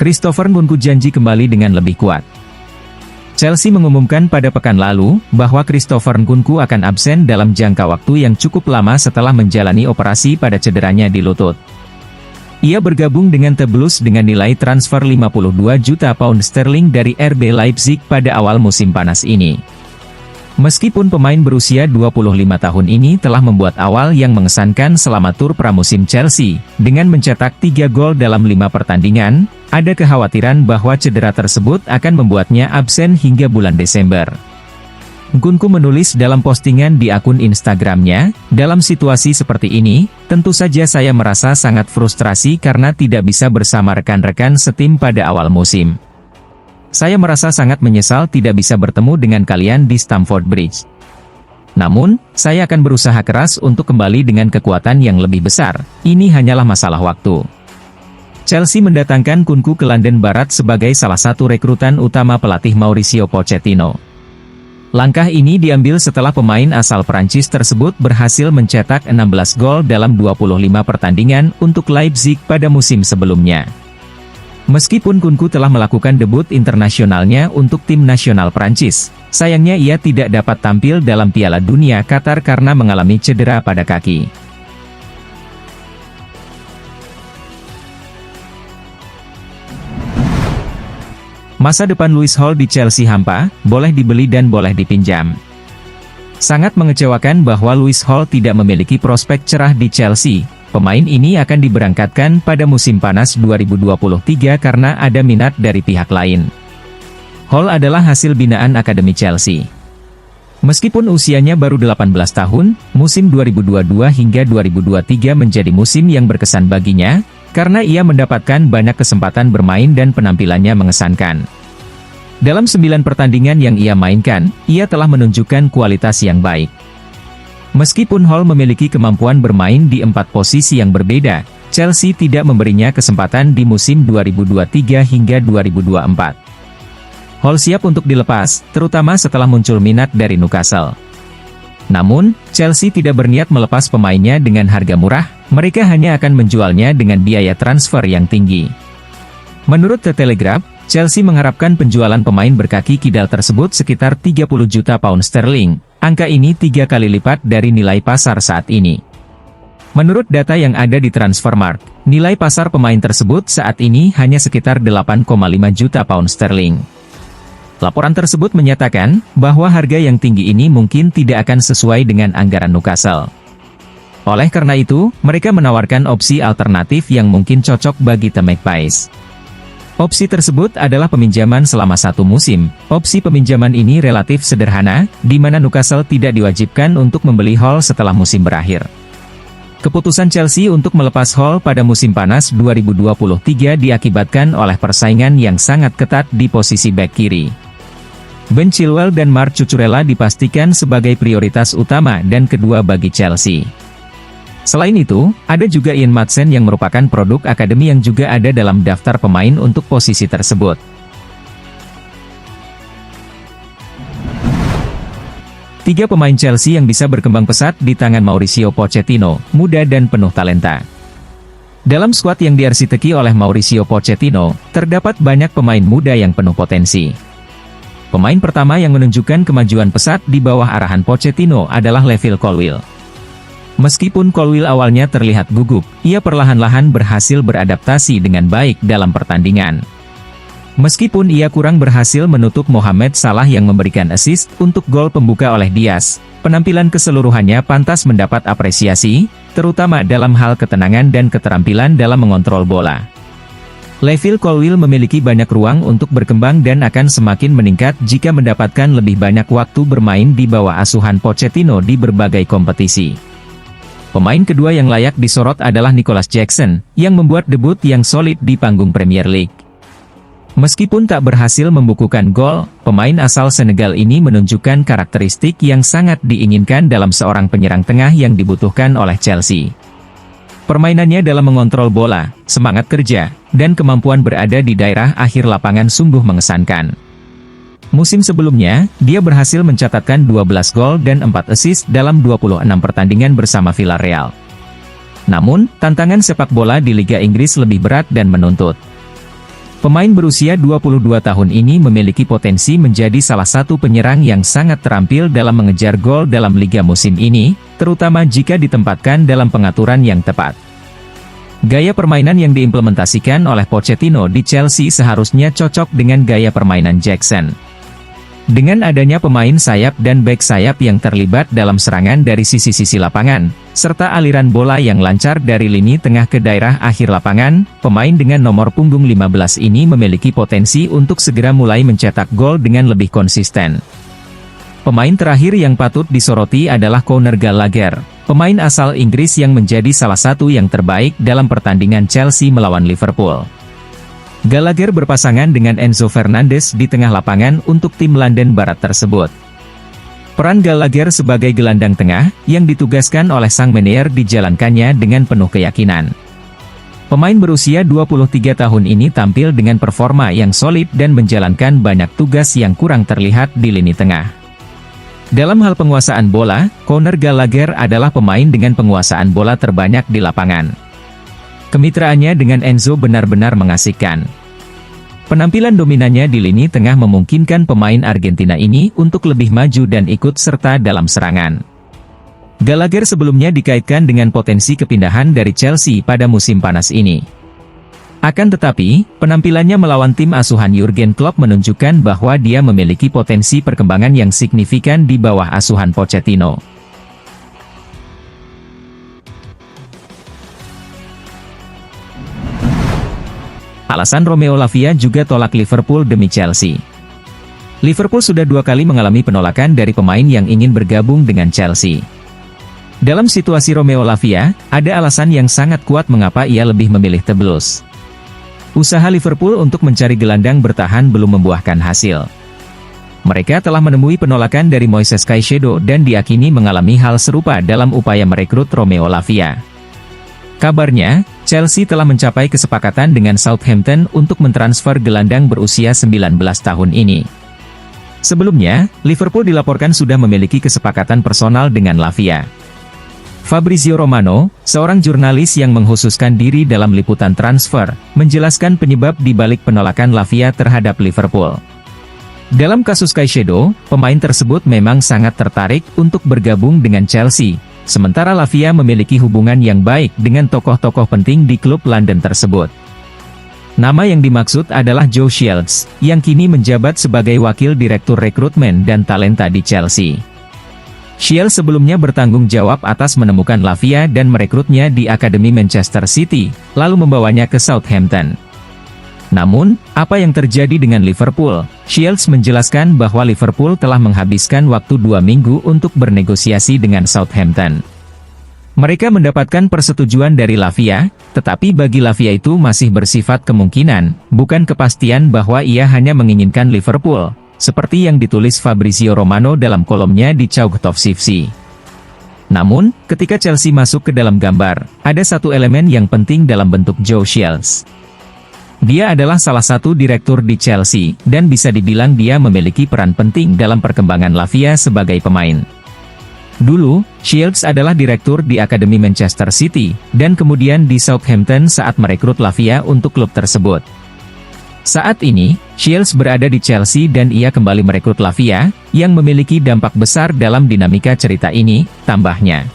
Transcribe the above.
Christopher Nkunku janji kembali dengan lebih kuat. Chelsea mengumumkan pada pekan lalu, bahwa Christopher Nkunku akan absen dalam jangka waktu yang cukup lama setelah menjalani operasi pada cederanya di lutut. Ia bergabung dengan The Blues dengan nilai transfer 52 juta pound sterling dari RB Leipzig pada awal musim panas ini. Meskipun pemain berusia 25 tahun ini telah membuat awal yang mengesankan selama tur pramusim Chelsea, dengan mencetak 3 gol dalam 5 pertandingan, ada kekhawatiran bahwa cedera tersebut akan membuatnya absen hingga bulan Desember. Nkunku menulis dalam postingan di akun Instagramnya, "Dalam situasi seperti ini, tentu saja saya merasa sangat frustrasi karena tidak bisa bersama rekan-rekan setim pada awal musim. Saya merasa sangat menyesal tidak bisa bertemu dengan kalian di Stamford Bridge. Namun, saya akan berusaha keras untuk kembali dengan kekuatan yang lebih besar. Ini hanyalah masalah waktu." Chelsea mendatangkan Nkunku ke London Barat sebagai salah satu rekrutan utama pelatih Mauricio Pochettino. Langkah ini diambil setelah pemain asal Prancis tersebut berhasil mencetak 16 gol dalam 25 pertandingan untuk Leipzig pada musim sebelumnya. Meskipun Nkunku telah melakukan debut internasionalnya untuk tim nasional Prancis, sayangnya ia tidak dapat tampil dalam Piala Dunia Qatar karena mengalami cedera pada kaki. Masa depan Lewis Hall di Chelsea hampa, boleh dibeli dan boleh dipinjam. Sangat mengecewakan bahwa Lewis Hall tidak memiliki prospek cerah di Chelsea. Pemain ini akan diberangkatkan pada musim panas 2023 karena ada minat dari pihak lain. Hall adalah hasil binaan Akademi Chelsea. Meskipun usianya baru 18 tahun, musim 2022 hingga 2023 menjadi musim yang berkesan baginya, karena ia mendapatkan banyak kesempatan bermain dan penampilannya mengesankan. Dalam 9 pertandingan yang ia mainkan, ia telah menunjukkan kualitas yang baik. Meskipun Hall memiliki kemampuan bermain di 4 posisi yang berbeda, Chelsea tidak memberinya kesempatan di musim 2023 hingga 2024. Hall siap untuk dilepas, terutama setelah muncul minat dari Newcastle. Namun, Chelsea tidak berniat melepas pemainnya dengan harga murah, mereka hanya akan menjualnya dengan biaya transfer yang tinggi. Menurut The Telegraph, Chelsea mengharapkan penjualan pemain berkaki kidal tersebut sekitar 30 juta pound sterling. Angka ini 3 kali lipat dari nilai pasar saat ini. Menurut data yang ada di Transfermarkt, nilai pasar pemain tersebut saat ini hanya sekitar 8,5 juta pound sterling. Laporan tersebut menyatakan, bahwa harga yang tinggi ini mungkin tidak akan sesuai dengan anggaran Newcastle. Oleh karena itu, mereka menawarkan opsi alternatif yang mungkin cocok bagi The Magpies. Opsi tersebut adalah peminjaman selama 1 musim. Opsi peminjaman ini relatif sederhana, di mana Newcastle tidak diwajibkan untuk membeli Hall setelah musim berakhir. Keputusan Chelsea untuk melepas Hall pada musim panas 2023 diakibatkan oleh persaingan yang sangat ketat di posisi bek kiri. Ben Chilwell dan Marc Cucurella dipastikan sebagai prioritas utama dan kedua bagi Chelsea. Selain itu, ada juga Ian Maatsen yang merupakan produk akademi yang juga ada dalam daftar pemain untuk posisi tersebut. Tiga pemain Chelsea yang bisa berkembang pesat di tangan Mauricio Pochettino, muda dan penuh talenta. Dalam skuad yang diarsiteki oleh Mauricio Pochettino, terdapat banyak pemain muda yang penuh potensi. Pemain pertama yang menunjukkan kemajuan pesat di bawah arahan Pochettino adalah Levil Colwill. Meskipun Colwill awalnya terlihat gugup, ia perlahan-lahan berhasil beradaptasi dengan baik dalam pertandingan. Meskipun ia kurang berhasil menutup Mohamed Salah yang memberikan assist untuk gol pembuka oleh Diaz, penampilan keseluruhannya pantas mendapat apresiasi, terutama dalam hal ketenangan dan keterampilan dalam mengontrol bola. Levil Colwill memiliki banyak ruang untuk berkembang dan akan semakin meningkat jika mendapatkan lebih banyak waktu bermain di bawah asuhan Pochettino di berbagai kompetisi. Pemain kedua yang layak disorot adalah Nicholas Jackson, yang membuat debut yang solid di panggung Premier League. Meskipun tak berhasil membukukan gol, pemain asal Senegal ini menunjukkan karakteristik yang sangat diinginkan dalam seorang penyerang tengah yang dibutuhkan oleh Chelsea. Permainannya dalam mengontrol bola, semangat kerja, dan kemampuan berada di daerah akhir lapangan sungguh mengesankan. Musim sebelumnya, dia berhasil mencatatkan 12 gol dan 4 assist dalam 26 pertandingan bersama Villarreal. Namun, tantangan sepak bola di Liga Inggris lebih berat dan menuntut. Pemain berusia 22 tahun ini memiliki potensi menjadi salah satu penyerang yang sangat terampil dalam mengejar gol dalam liga musim ini, terutama jika ditempatkan dalam pengaturan yang tepat. Gaya permainan yang diimplementasikan oleh Pochettino di Chelsea seharusnya cocok dengan gaya permainan Jackson. Dengan adanya pemain sayap dan bek sayap yang terlibat dalam serangan dari sisi-sisi lapangan, serta aliran bola yang lancar dari lini tengah ke daerah akhir lapangan, pemain dengan nomor punggung 15 ini memiliki potensi untuk segera mulai mencetak gol dengan lebih konsisten. Pemain terakhir yang patut disoroti adalah Conor Gallagher, pemain asal Inggris yang menjadi salah satu yang terbaik dalam pertandingan Chelsea melawan Liverpool. Gallagher berpasangan dengan Enzo Fernandez di tengah lapangan untuk tim London Barat tersebut. Peran Gallagher sebagai gelandang tengah, yang ditugaskan oleh sang manajer dijalankannya dengan penuh keyakinan. Pemain berusia 23 tahun ini tampil dengan performa yang solid dan menjalankan banyak tugas yang kurang terlihat di lini tengah. Dalam hal penguasaan bola, Conor Gallagher adalah pemain dengan penguasaan bola terbanyak di lapangan. Kemitraannya dengan Enzo benar-benar mengasihkan. Penampilan dominannya di lini tengah memungkinkan pemain Argentina ini untuk lebih maju dan ikut serta dalam serangan. Gallagher sebelumnya dikaitkan dengan potensi kepindahan dari Chelsea pada musim panas ini. Akan tetapi, penampilannya melawan tim asuhan Jurgen Klopp menunjukkan bahwa dia memiliki potensi perkembangan yang signifikan di bawah asuhan Pochettino. Alasan Romeo Lavia juga tolak Liverpool demi Chelsea. Liverpool sudah 2 kali mengalami penolakan dari pemain yang ingin bergabung dengan Chelsea. Dalam situasi Romeo Lavia, ada alasan yang sangat kuat mengapa ia lebih memilih The Blues. Usaha Liverpool untuk mencari gelandang bertahan belum membuahkan hasil. Mereka telah menemui penolakan dari Moises Caicedo dan diyakini mengalami hal serupa dalam upaya merekrut Romeo Lavia. Kabarnya, Chelsea telah mencapai kesepakatan dengan Southampton untuk mentransfer gelandang berusia 19 tahun ini. Sebelumnya, Liverpool dilaporkan sudah memiliki kesepakatan personal dengan Lavia. Fabrizio Romano, seorang jurnalis yang mengkhususkan diri dalam liputan transfer, menjelaskan penyebab di balik penolakan Lavia terhadap Liverpool. Dalam kasus Caicedo, pemain tersebut memang sangat tertarik untuk bergabung dengan Chelsea. Sementara Lavia memiliki hubungan yang baik dengan tokoh-tokoh penting di klub London tersebut. Nama yang dimaksud adalah Joe Shields, yang kini menjabat sebagai wakil direktur rekrutmen dan talenta di Chelsea. Shields sebelumnya bertanggung jawab atas menemukan Lavia dan merekrutnya di Akademi Manchester City, lalu membawanya ke Southampton. Namun, apa yang terjadi dengan Liverpool? Shields menjelaskan bahwa Liverpool telah menghabiskan waktu 2 minggu untuk bernegosiasi dengan Southampton. Mereka mendapatkan persetujuan dari Lavia, tetapi bagi Lavia itu masih bersifat kemungkinan, bukan kepastian bahwa ia hanya menginginkan Liverpool, seperti yang ditulis Fabrizio Romano dalam kolomnya di Chaugtov.cfc. Namun, ketika Chelsea masuk ke dalam gambar, ada satu elemen yang penting dalam bentuk Joe Shields. Dia adalah salah satu direktur di Chelsea, dan bisa dibilang dia memiliki peran penting dalam perkembangan Lavia sebagai pemain. Dulu, Shields adalah direktur di Akademi Manchester City, dan kemudian di Southampton saat merekrut Lavia untuk klub tersebut. Saat ini, Shields berada di Chelsea dan ia kembali merekrut Lavia, yang memiliki dampak besar dalam dinamika cerita ini, tambahnya.